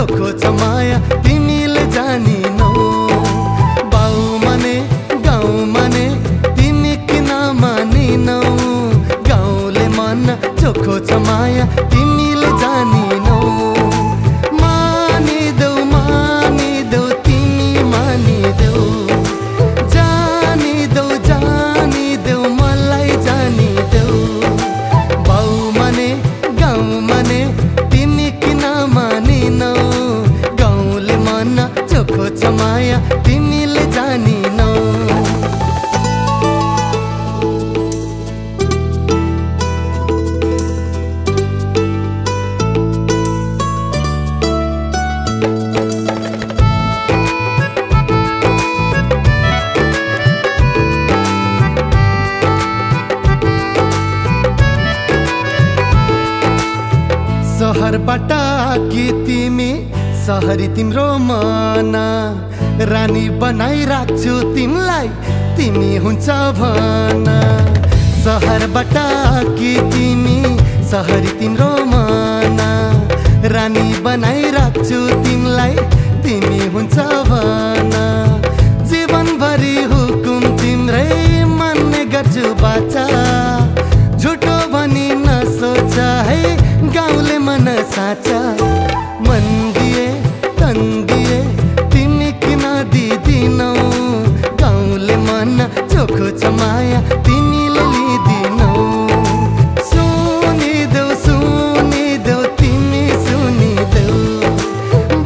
चोखो छ माया तिमीले जानिनौ। बाउ माने गाउँ माने तिमी किन मानिनौ। गाउँले मन चोखो छ माया तिमीले जानिनौ। मानिदेऊ मानिदेऊ तिमी मानिदेऊ। जानिदेऊ जानिदेऊ मलाई जानिदेऊ। बाउ माने गाउँ माने तिमी किन मानिनौ। गाउँले मन चोखो छ माया तिमीले जानिनौ। सहरबाट कि तिमी सहरी तिम्रो मना। रानी बनाइ राख्छु तिमीलाई तिमी हुन्छ भना। सहरबाट कि तिमी सहरी तिम्रो मना। रानी बनाइ राख्छु तिमीलाई तिमी हुन्छ भना। जीवनभरि हुकुम तिम्रै मान्ने गर्छु बाचा। झुटो भनी नसोच है गाउँले मन साचा। मन दिए तन दिए तिमी किन दिदिनौ। गाउँले मन चोखो छ माया तिमीले लिदिनौ। सुनिदेऊ सुनिदेऊ तिमी सुनिदेऊ।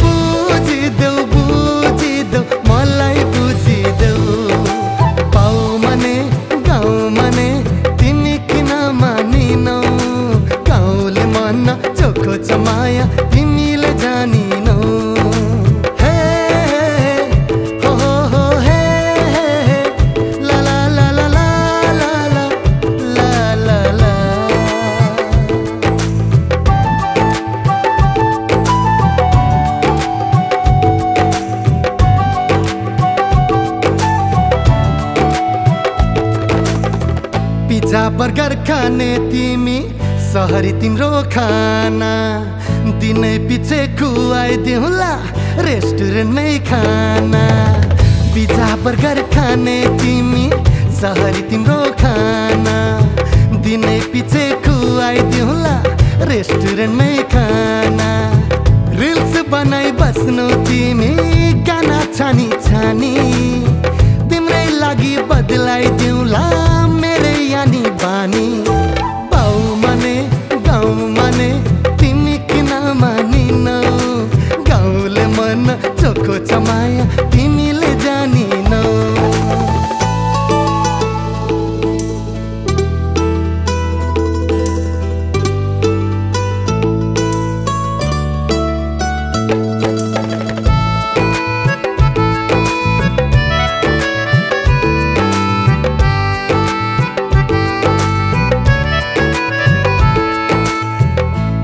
बुझिदेऊ बुझिदेऊ मलाई बुझिदेऊ। बाउ माने गाउँ माने तिमी किन मानिनौ। गाउँले मन चोखो छ माया तिमीले जानिनौ। हे हो हो हे ला ला ला ला ला ला ला ला ला। पिज्जा बर्गर खाने तिमी सहरी तिम्रो खाना। दिनै पछि खुवाइदिउँला रेस्टुरेन्टमै खाना। पिज्जा बर्गर खाने तिमी सहरी तिम्रो खाना। दिनै पछि खुवाइदिउँला रेस्टुरेन्टमै खाना। रिल्स बनाइ बस्नु तिमी गाना छानी छानी। तिम्रै लागि बदलाइदिउँला मेरै यानी बानी। बाउ माने गाउँ माने तिमी किन मानिनौ। गाउँले मन चोखो छ माया तिमीले जानिनौ।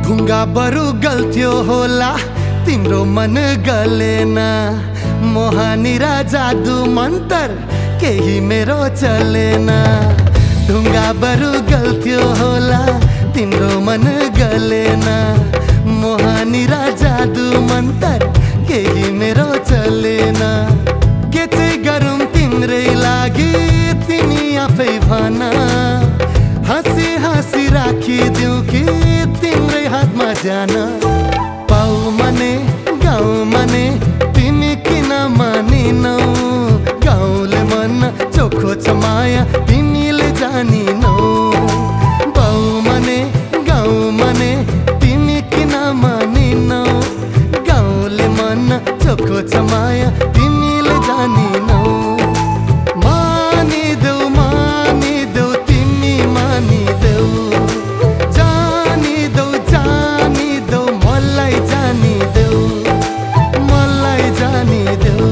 ढुङ्गा बरु गल्थ्यो होला तिम्रो मन गलेन। मोहानी र जादु मन्तर केही मेरो चलेन। ढुङ्गा बरु गल्थ्यो होला तिम्रो मन गलेन। मोहानी र जादु मन्तर केही मेरो चलेन। के चाहिँ गरौँ तिम्रै लागि तिमी आफै भन। हाँसी हाँसी राखिदिउँ कि तिम्रै हातमा जान। बाउ माने गाउँ माने तिमी किन मानिनौ। गाउँले मन चोखो छ माया तिमीले जानिनौ। बाउ माने गाउँ माने तिमी किन मानिनौ। गाउँले मन चोखो छ माया तिमीले जानिनौ। मानिदेऊ मानिदेऊ तिमी मानिदेऊ। जानिदेऊ जानिदेऊ मलाई जानिदेऊ। मलाई जानिदेऊ।